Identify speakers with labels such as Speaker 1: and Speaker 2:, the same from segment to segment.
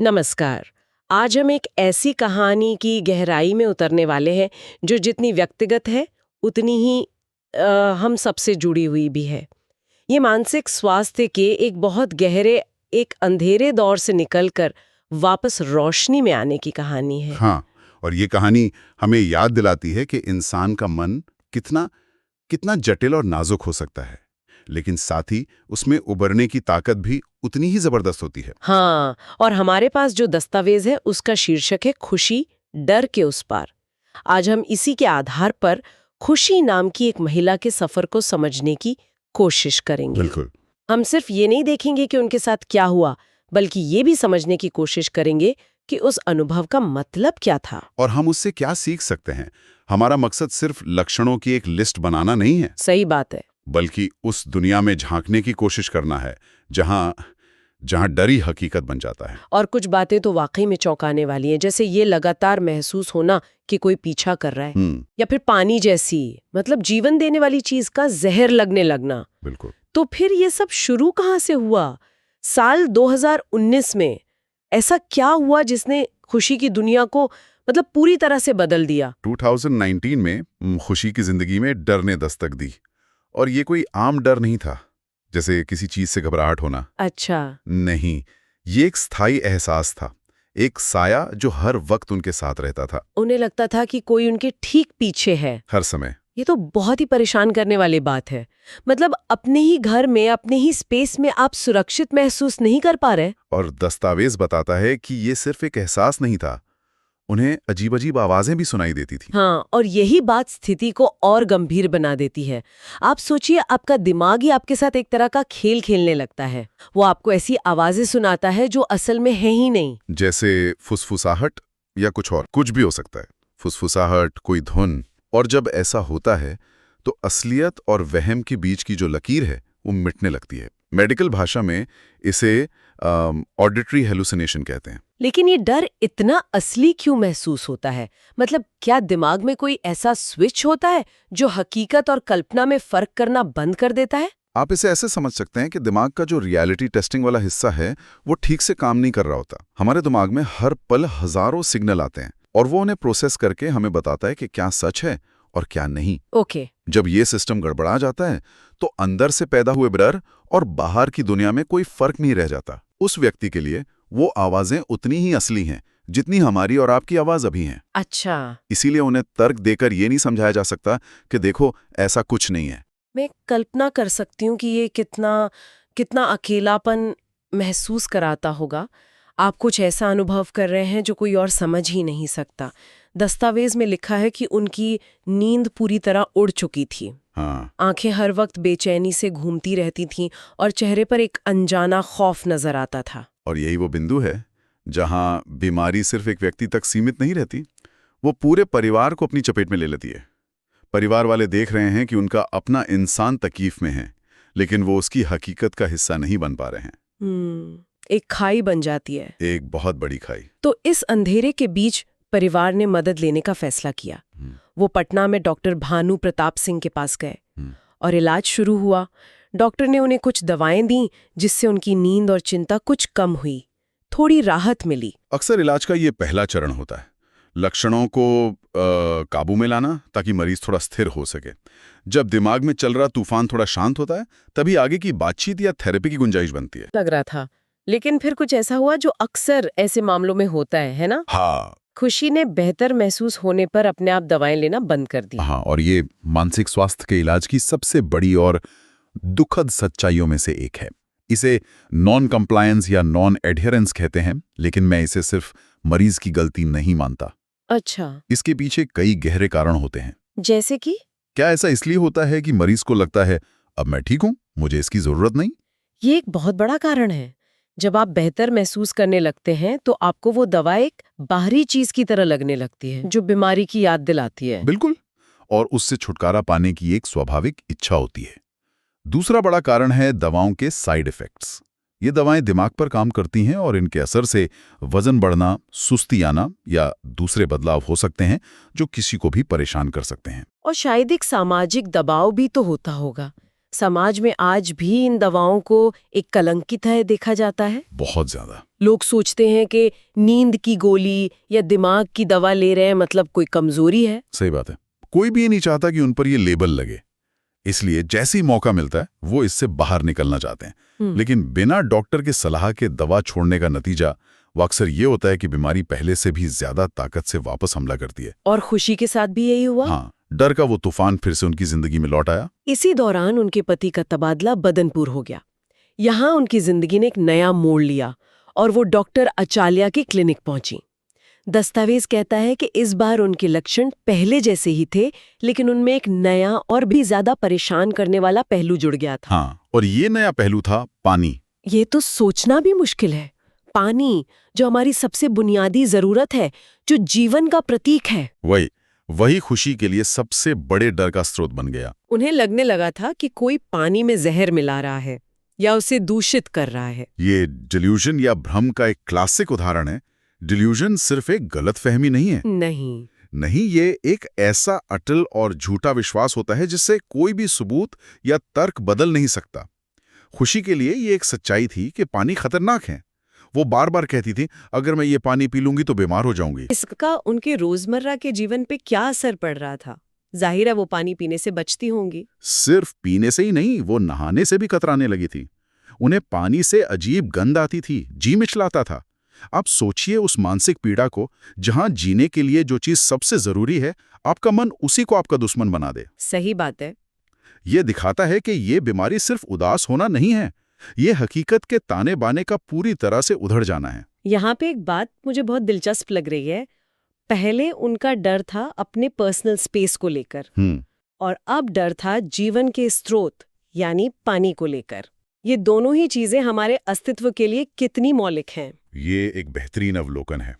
Speaker 1: नमस्कार। आज हम एक ऐसी कहानी की गहराई में उतरने वाले हैं जो जितनी व्यक्तिगत है उतनी ही हम सबसे जुड़ी हुई भी है। ये मानसिक स्वास्थ्य के एक बहुत गहरे, एक अंधेरे दौर से निकलकर वापस रोशनी में आने की कहानी है।
Speaker 2: हाँ, और ये कहानी हमें याद दिलाती है कि इंसान का मन कितना कितना जटिल और नाजुक हो सकता है, लेकिन साथ ही उसमें उबरने की ताकत भी उतनी ही जबरदस्त होती है।
Speaker 1: हाँ, और हमारे पास जो दस्तावेज है उसका शीर्षक है खुशी, डर के उस पार। आज हम इसी के आधार पर खुशी नाम की एक महिला के सफर को समझने की कोशिश करेंगे।
Speaker 2: बिल्कुल।
Speaker 1: हम सिर्फ ये नहीं देखेंगे कि उनके साथ क्या हुआ, बल्कि ये भी समझने की कोशिश करेंगे कि उस अनुभव का मतलब क्या था।
Speaker 2: और हम उससे क्या सीख सकते हैं। हमारा मकसद सिर्फ लक्षणों की एक लिस्ट बनाना नहीं है,
Speaker 1: सही बात है।
Speaker 2: बल्कि उस दुनिया में झांकने की कोशिश करना है जहाँ जहाँ डर ही हकीकत बन जाता है।
Speaker 1: और कुछ बातें तो वाकई में चौंकाने वाली हैं, जैसे ये लगातार महसूस होना कि कोई पीछा कर रहा है, या फिर पानी जैसी, मतलब जीवन देने वाली चीज का जहर लगने लगना।
Speaker 2: बिल्कुल।
Speaker 1: तो फिर ये सब शुरू कहाँ से हुआ? साल 2019 में ऐसा क्या हुआ जिसने खुशी की दुनिया को मतलब पूरी तरह से बदल दिया?
Speaker 2: 2019 में खुशी की जिंदगी में डर ने दस्तक दी, और ये कोई आम डर नहीं था, जैसे किसी चीज से घबराहट होना।
Speaker 1: अच्छा।
Speaker 2: नहीं, ये एक स्थायी एहसास था, एक साया जो हर वक्त उनके साथ रहता था,
Speaker 1: उन्हें लगता था कि कोई उनके ठीक पीछे है।
Speaker 2: हर समय।
Speaker 1: ये तो बहुत ही परेशान करने वाली बात है। मतलब अपने ही घर में, अपने ही स्पेस में आप सुरक्षित महसूस नहीं कर पा रहे।
Speaker 2: और दस्तावेज बताता है कि ये सिर्फ एक एहसास नहीं था, उन्हें अजीब अजीब आवाजें भी सुनाई देती थी।
Speaker 1: हाँ, और यही बात स्थिति को और गंभीर बना देती है। आप सोचिए, आपका दिमाग ही आपके साथ एक तरह का खेल खेलने लगता है। वो आपको ऐसी आवाजें सुनाता है जो असल में है ही नहीं।
Speaker 2: जैसे फुसफुसाहट या कुछ और, कुछ भी हो सकता है। फुसफुसाहट, कोई धुन। और जब ऐसा होता है तो असलियत और वहम के बीच की जो लकीर है वो मिटने लगती है। मेडिकल भाषा में इसे ऑडिटरी हेलुसिनेशन कहते हैं।
Speaker 1: लेकिन ये डर इतना असली क्यों महसूस होता है? मतलब क्या दिमाग में कोई ऐसा स्विच होता है जो हकीकत और कल्पना में फर्क करना बंद कर देता है?
Speaker 2: आप इसे ऐसे समझ सकते हैं कि दिमाग का जो रियलिटी टेस्टिंग वाला हिस्सा है वो ठीक से काम नहीं कर रहा होता। हमारे दिमाग में हर पल हजारों सिग्नल आते हैं और वो उन्हें प्रोसेस करके हमें बताता है कि क्या सच है और क्या नहीं।
Speaker 1: ओके।
Speaker 2: जब ये सिस्टम गड़बड़ा जाता है तो अंदर से पैदा हुए डर और बाहर की दुनिया में कोई फर्क नहीं रह जाता। उस व्यक्ति के लिए वो आवाजें उतनी ही असली हैं जितनी हमारी और आपकी आवाज अभी हैं।
Speaker 1: अच्छा।
Speaker 2: इसीलिए उन्हें तर्क देकर ये नहीं समझाया जा सकता कि देखो ऐसा कुछ नहीं है।
Speaker 1: मैं कल्पना कर सकती हूँ कि ये कितना कितना अकेलापन महसूस कराता होगा। आप कुछ ऐसा अनुभव कर रहे हैं जो कोई और समझ ही नहीं सकता। दस्तावेज में लिखा है कि उनकी नींद पूरी तरह उड़ चुकी थी।
Speaker 2: हाँ।
Speaker 1: आंखें हर वक्त बेचैनी से घूमती रहती थीं और चेहरे पर एक अनजाना खौफ नजर आता था।
Speaker 2: और यही वो बिंदु है जहां बीमारी सिर्फ एक व्यक्ति तक सीमित नहीं रहती, वो पूरे परिवार को अपनी चपेट में ले लेती है। परिवार वाले देख रहे हैं कि उनका अपना इंसान तकलीफ में है, लेकिन वो उसकी हकीकत का हिस्सा नहीं बन पा रहे हैं।
Speaker 1: एक खाई बन जाती है।
Speaker 2: एक बहुत बड़ी खाई।
Speaker 1: तो इस अंधेरे के बीच परिवार ने मदद लेने का फैसला किया। वो पटना में डॉक्टर भानु प्रताप सिंह के पास गए और इलाज शुरू हुआ। डॉक्टर ने उन्हें कुछ दवाएं दी जिससे उनकी नींद और चिंता कुछ कम हुई, थोड़ी राहत मिली।
Speaker 2: अक्सर इलाज का ये पहला चरण होता है, लक्षणों को काबू में लाना ताकि मरीज थोड़ा स्थिर हो सके। जब दिमाग में चल रहा तूफान थोड़ा शांत होता है तभी आगे की बातचीत या थेरेपी की गुंजाइश बनती है।
Speaker 1: लग रहा था, लेकिन फिर कुछ ऐसा हुआ जो अक्सर ऐसे मामलों में होता है ना?
Speaker 2: हाँ।
Speaker 1: खुशी ने बेहतर महसूस होने पर अपने आप दवाएं लेना बंद कर दी।
Speaker 2: हाँ, और ये मानसिक स्वास्थ्य के इलाज की सबसे बड़ी और दुखद सच्चाइयों में से एक है। इसे नॉन कंप्लायंस या नॉन एडहेरेंस कहते हैं, लेकिन मैं इसे सिर्फ मरीज की गलती नहीं मानता।
Speaker 1: अच्छा।
Speaker 2: इसके पीछे कई गहरे कारण होते हैं।
Speaker 1: जैसे कि?
Speaker 2: क्या ऐसा इसलिए होता है कि मरीज को लगता है अब मैं ठीक हूं, मुझे इसकी जरूरत नहीं?
Speaker 1: ये एक बहुत बड़ा कारण है। जब आप बेहतर महसूस करने लगते हैं तो आपको वो दवा एक बाहरी चीज की तरह लगने लगती है जो बीमारी की याद दिलाती है।
Speaker 2: बिल्कुल। और उससे छुटकारा पाने की एक स्वाभाविक इच्छा होती है। दूसरा बड़ा कारण है दवाओं के साइड इफेक्ट्स। ये दवाएं दिमाग पर काम करती हैं और इनके असर से वजन बढ़ना, सुस्ती आना या दूसरे बदलाव हो सकते हैं जो किसी को भी परेशान कर सकते हैं।
Speaker 1: और शायद एक सामाजिक दबाव भी तो होता होगा। समाज में आज भी इन दवाओं को एक कलंक की तरह देखा जाता है।
Speaker 2: बहुत ज्यादा।
Speaker 1: लोग सोचते हैं कि नींद की गोली या दिमाग की दवा ले रहे हैं मतलब कोई कमजोरी है।
Speaker 2: सही बात है। कोई भी ये नहीं चाहता कि उन पर ये लेबल लगे, इसलिए जैसे ही मौका मिलता है वो इससे बाहर निकलना चाहते हैं। लेकिन बिना डॉक्टर के सलाह के दवा छोड़ने का नतीजा वो अक्सर ये होता है कि बीमारी पहले से भी ज्यादा ताकत से वापस हमला करती है।
Speaker 1: और खुशी के साथ भी यही हुआ।
Speaker 2: हाँ, डर का वो तूफान फिर से उनकी जिंदगी में लौट आया।
Speaker 1: इसी दौरान उनके पति का तबादला बदनपुर हो गया। यहाँ उनकी जिंदगी ने एक नया मोड़ लिया और वो डॉक्टर अचालिया की क्लिनिक पहुंची। दस्तावेज कहता है कि इस बार उनके लक्षण पहले जैसे ही थे, लेकिन उनमें एक नया और भी ज्यादा परेशान करने वाला पहलू जुड़ गया था।
Speaker 2: हाँ, और ये नया पहलू था पानी।
Speaker 1: ये तो सोचना भी मुश्किल है। पानी, जो हमारी सबसे बुनियादी जरूरत है, जो जीवन का प्रतीक है,
Speaker 2: वही खुशी के लिए सबसे बड़े डर का स्रोत बन गया।
Speaker 1: उन्हें लगने लगा था कि कोई पानी में जहर मिला रहा है या उसे दूषित कर रहा है।
Speaker 2: ये डिल्यूजन या भ्रम का एक क्लासिक उदाहरण है। डिल्यूजन सिर्फ एक गलतफहमी नहीं है। नहीं, ये एक ऐसा अटल और झूठा विश्वास होता है जिससे कोई भी सबूत या तर्क बदल नहीं सकता। खुशी के लिए ये एक सच्चाई थी कि पानी खतरनाक है। वो बार बार कहती थी, अगर मैं ये पानी पी लूंगी तो बीमार हो जाऊंगी।
Speaker 1: इसका उनके रोजमर्रा के जीवन पे क्या असर पड़ रहा था? जाहिर है वो पानी पीने से बचती होंगी।
Speaker 2: सिर्फ पीने से ही नहीं, वो नहाने से भी कतराने लगी थी। उन्हें पानी से अजीब गंध आती थी, जी मिचलाता था। आप सोचिए उस मानसिक पीड़ा को, जहां जीने के लिए जो चीज सबसे जरूरी है, आपका मन उसी को आपका दुश्मन बना दे।
Speaker 1: सही बात है।
Speaker 2: ये दिखाता है कि ये बीमारी सिर्फ उदास होना नहीं है, ये हकीकत के ताने बाने का पूरी तरह से उधड़ जाना है।
Speaker 1: यहाँ पे एक बात मुझे बहुत दिलचस्प लग रही है। पहले उनका डर था अपने पर्सनल स्पेस को लेकर, और अब डर था जीवन के स्रोत यानी पानी को लेकर। ये दोनों ही चीजें हमारे अस्तित्व के लिए कितनी मौलिक हैं।
Speaker 2: ये एक बेहतरीन अवलोकन है।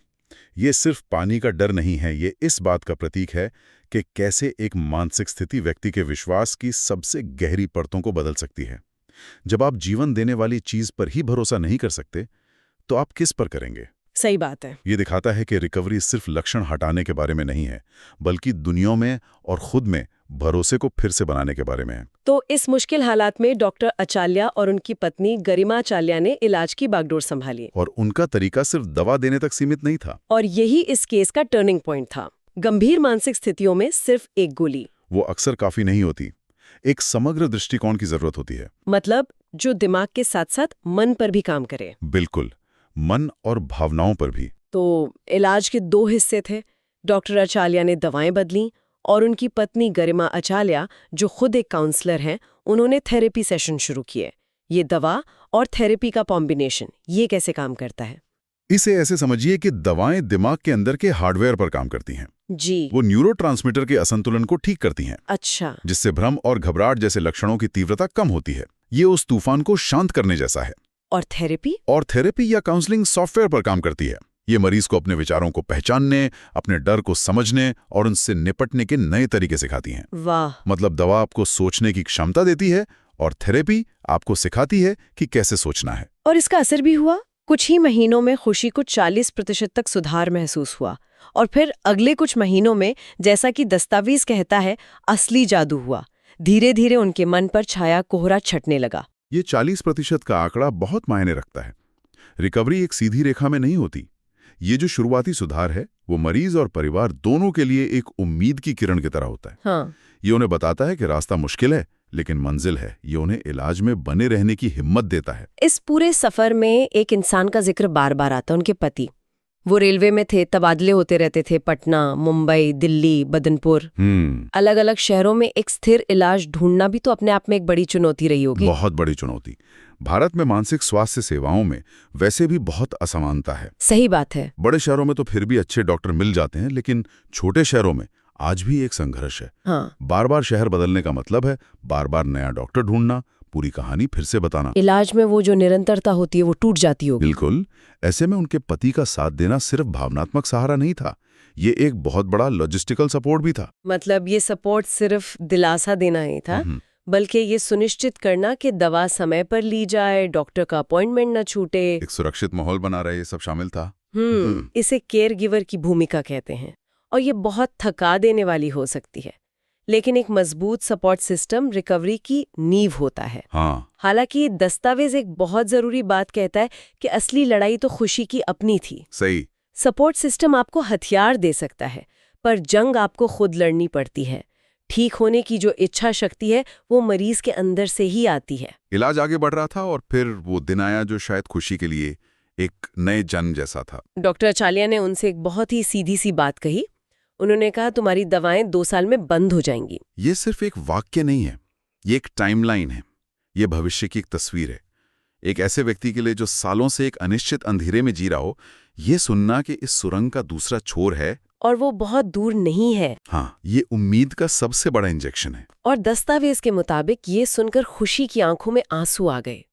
Speaker 2: ये सिर्फ पानी का डर नहीं है, ये इस बात का प्रतीक है कि कैसे एक मानसिक स्थिति व्यक्ति के विश्वास की सबसे गहरी परतों को बदल सकती है। जब आप जीवन देने वाली चीज पर ही भरोसा नहीं कर सकते, तो आप किस पर करेंगे?
Speaker 1: सही बात है।
Speaker 2: ये दिखाता है कि रिकवरी सिर्फ लक्षण हटाने के बारे में नहीं है, बल्कि दुनिया में और खुद में भरोसे को फिर से बनाने के बारे में है।
Speaker 1: तो इस मुश्किल हालात में डॉक्टर अचालिया और उनकी पत्नी गरिमा अचालिया ने इलाज की बागडोर संभाली।
Speaker 2: और उनका तरीका सिर्फ दवा देने तक सीमित नहीं था।
Speaker 1: और यही इस केस का टर्निंग पॉइंट था। गंभीर मानसिक स्थितियों में सिर्फ एक गोली
Speaker 2: वो अक्सर काफी नहीं होती। एक समग्र दृष्टिकोण की जरूरत होती है।
Speaker 1: मतलब जो दिमाग के साथ साथ मन पर भी काम करे।
Speaker 2: बिल्कुल, मन और भावनाओं पर भी।
Speaker 1: तो इलाज के 2 हिस्से थे। डॉक्टर अचालिया ने दवाएं बदली और उनकी पत्नी गरिमा अचालिया, जो खुद एक काउंसलर हैं, उन्होंने थेरेपी सेशन शुरू किए। ये दवा और थेरेपी का कॉम्बिनेशन, ये कैसे काम करता है?
Speaker 2: इसे ऐसे समझिए कि दवाएं दिमाग के अंदर के हार्डवेयर पर काम करती हैं।
Speaker 1: जी।
Speaker 2: वो न्यूरोट्रांसमीटर के असंतुलन को ठीक करती हैं।
Speaker 1: अच्छा।
Speaker 2: जिससे भ्रम और घबराहट जैसे लक्षणों की तीव्रता कम होती है। ये उस तूफान को शांत करने जैसा है।
Speaker 1: और थेरेपी?
Speaker 2: और थेरेपी या काउंसलिंग सॉफ्टवेयर पर काम करती है। ये मरीज को अपने विचारों को पहचानने, अपने डर को समझने और उनसे निपटने के नए तरीके सिखाती हैं।
Speaker 1: वाह।
Speaker 2: मतलब दवा आपको सोचने की क्षमता देती है और थेरेपी आपको सिखाती है कि कैसे सोचना है।
Speaker 1: और इसका असर भी हुआ। कुछ ही महीनों में खुशी को 40% तक सुधार महसूस हुआ और फिर अगले कुछ महीनों में, जैसा कि दस्तावेज कहता है, असली जादू हुआ। धीरे धीरे उनके मन पर छाया कोहरा छटने लगा।
Speaker 2: ये 40% का आंकड़ा बहुत मायने रखता है। रिकवरी एक सीधी रेखा में नहीं होती। ये जो शुरुआती सुधार है वो मरीज और परिवार दोनों के लिए एक उम्मीद की किरण की तरह होता है।
Speaker 1: हाँ।
Speaker 2: ये उन्हें बताता है कि रास्ता मुश्किल है लेकिन मंजिल है। ये उन्हें इलाज में बने रहने की हिम्मत देता है।
Speaker 1: इस पूरे सफर में एक इंसान का जिक्र बार बार आता, उनके पति। वो रेलवे में थे, तबादले होते रहते थे, पटना, मुंबई, दिल्ली, बदनपुर। अलग अलग शहरों में एक स्थिर इलाज ढूंढना भी तो अपने आप में एक बड़ी चुनौती रही होगी।
Speaker 2: बहुत बड़ी चुनौती। भारत में मानसिक स्वास्थ्य सेवाओं में वैसे भी बहुत असमानता है।
Speaker 1: सही बात है।
Speaker 2: बड़े शहरों में तो फिर भी अच्छे डॉक्टर मिल जाते हैं, लेकिन छोटे शहरों में आज भी एक संघर्ष है।
Speaker 1: हाँ।
Speaker 2: बार बार शहर बदलने का मतलब है बार बार नया डॉक्टर ढूंढना, पूरी कहानी फिर से बताना।
Speaker 1: इलाज में वो जो निरंतरता होती है वो टूट जाती होगी।
Speaker 2: बिल्कुल। ऐसे में उनके पति का साथ देना सिर्फ भावनात्मक सहारा नहीं था, ये एक बहुत बड़ा लॉजिस्टिकल सपोर्ट भी था।
Speaker 1: मतलब ये सपोर्ट सिर्फ दिलासा देना नहीं था, बल्कि ये सुनिश्चित करना कि दवा समय पर ली जाए, डॉक्टर का अपॉइंटमेंट न छूटे,
Speaker 2: एक सुरक्षित माहौल बना रहे, सब शामिल था।
Speaker 1: इसे केयर गिवर की भूमिका कहते हैं। और ये बहुत थका देने वाली हो सकती है। लेकिन एक मजबूत सपोर्ट सिस्टम रिकवरी की नींव होता है।
Speaker 2: हाँ,
Speaker 1: हालांकि दस्तावेज एक बहुत जरूरी बात कहता है कि असली लड़ाई तो खुशी की अपनी थी।
Speaker 2: सही।
Speaker 1: सपोर्ट सिस्टम आपको हथियार दे सकता है, पर जंग आपको खुद लड़नी पड़ती है। ठीक होने की जो इच्छा शक्ति है वो मरीज के अंदर से ही आती है।
Speaker 2: इलाज आगे बढ़ रहा था और फिर वो दिन आया जो शायद खुशी के लिए एक नए जन्म जैसा था।
Speaker 1: डॉक्टर अचालिया ने उनसे एक बहुत ही सीधी सी बात कही। उन्होंने कहा, तुम्हारी दवाएं 2 साल में बंद हो जाएंगी।
Speaker 2: ये सिर्फ एक वाक्य नहीं है, ये एक टाइमलाइन है, ये भविष्य की एक तस्वीर है। एक ऐसे व्यक्ति के लिए जो सालों से एक अनिश्चित अंधेरे में जी रहा हो, ये सुनना कि इस सुरंग का दूसरा छोर है
Speaker 1: और वो बहुत दूर नहीं है।
Speaker 2: हाँ, ये उम्मीद का सबसे बड़ा इंजेक्शन है।
Speaker 1: और दस्तावेज के मुताबिक ये सुनकर खुशी की आंखों में आंसू आ गए।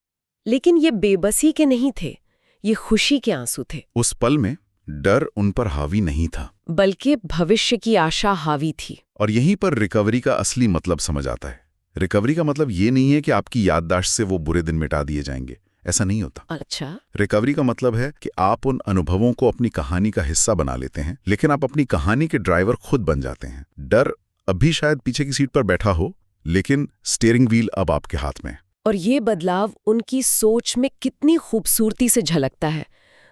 Speaker 1: लेकिन ये बेबसी के नहीं थे, ये खुशी के आंसू थे।
Speaker 2: उस पल में डर उन पर हावी नहीं था,
Speaker 1: बल्कि भविष्य की आशा हावी थी।
Speaker 2: और यहीं पर रिकवरी का असली मतलब समझ आता है। रिकवरी का मतलब ये नहीं है कि आपकी याददाश्त से वो बुरे दिन मिटा दिए जाएंगे, ऐसा नहीं होता।
Speaker 1: अच्छा।
Speaker 2: रिकवरी का मतलब है कि आप उन अनुभवों को अपनी कहानी का हिस्सा बना लेते हैं, लेकिन आप अपनी कहानी के ड्राइवर खुद बन जाते हैं। डर अभी शायद पीछे की सीट पर बैठा हो, लेकिन स्टीयरिंग व्हील अब आपके हाथ में।
Speaker 1: और ये बदलाव उनकी सोच में कितनी खूबसूरती से झलकता है।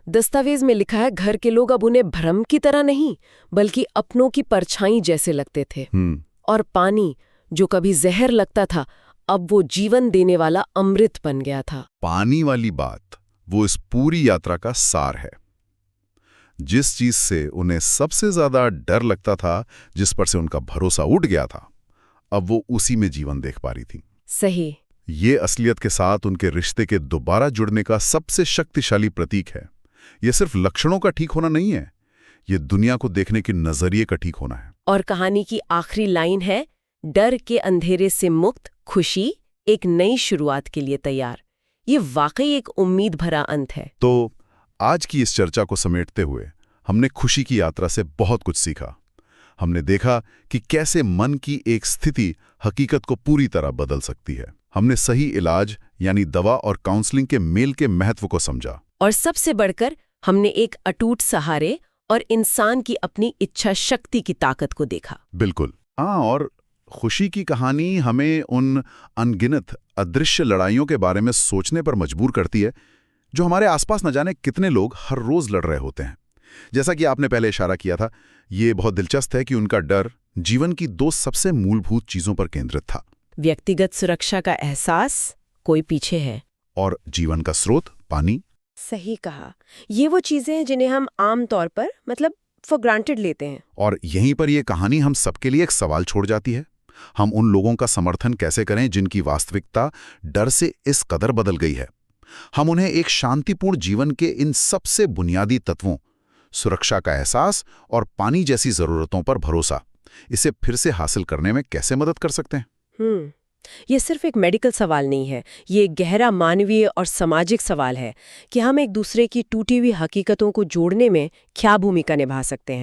Speaker 1: दस्तावेज में लिखा है, घर के लोग अब उन्हें भ्रम की तरह नहीं बल्कि अपनों की परछाई जैसे लगते थे। और पानी जो कभी जहर लगता था, अब वो जीवन देने वाला अमृत बन गया था।
Speaker 2: पानी वाली बात वो इस पूरी यात्रा का सार है। जिस चीज से उन्हें सबसे ज्यादा डर लगता था, जिस पर से उनका भरोसा उठ गया था, अब वो उसी में जीवन देख पा रही थी।
Speaker 1: सही।
Speaker 2: ये असलियत के साथ उनके रिश्ते के दोबारा जुड़ने का सबसे शक्तिशाली प्रतीक है। ये सिर्फ लक्षणों का ठीक होना नहीं है, ये दुनिया को देखने के नजरिए का ठीक होना है।
Speaker 1: और कहानी की आखिरी लाइन है, डर के अंधेरे से मुक्त खुशी एक नई शुरुआत के लिए तैयार। ये वाकई एक उम्मीद भरा अंत है।
Speaker 2: तो आज की इस चर्चा को समेटते हुए हमने खुशी की यात्रा से बहुत कुछ सीखा। हमने देखा कि कैसे मन की एक स्थिति हकीकत को पूरी तरह बदल सकती है। हमने सही इलाज यानी दवा और काउंसलिंग के मेल के महत्व को समझा।
Speaker 1: और सबसे बढ़कर हमने एक अटूट सहारे और इंसान की अपनी इच्छा शक्ति की ताकत को देखा।
Speaker 2: बिल्कुल। और खुशी की कहानी हमें उन अनगिनत अदृश्य लड़ाइयों के बारे में सोचने पर मजबूर करती है, जो हमारे आसपास न जाने कितने लोग हर रोज लड़ रहे होते हैं। जैसा कि आपने पहले इशारा किया था, ये बहुत दिलचस्प है कि उनका डर जीवन की 2 सबसे मूलभूत चीजों पर केंद्रित था।
Speaker 1: व्यक्तिगत सुरक्षा का एहसास, कोई पीछे है,
Speaker 2: और जीवन का स्रोत, पानी।
Speaker 1: सही कहा। ये वो चीजें हैं जिन्हें हम आम तौर पर फॉर ग्रांटेड लेते हैं।
Speaker 2: और यहीं पर यह कहानी हम सबके लिए एक सवाल छोड़ जाती है। हम उन लोगों का समर्थन कैसे करें जिनकी वास्तविकता डर से इस कदर बदल गई है? हम उन्हें एक शांतिपूर्ण जीवन के इन सबसे बुनियादी तत्वों, सुरक्षा का एहसास और पानी जैसी जरूरतों पर भरोसा, इसे फिर से हासिल करने में कैसे मदद कर सकते हैं?
Speaker 1: ये सिर्फ एक मेडिकल सवाल नहीं है, ये एक गहरा मानवीय और सामाजिक सवाल है कि हम एक दूसरे की टूटी हुई हकीकतों को जोड़ने में क्या भूमिका निभा सकते हैं।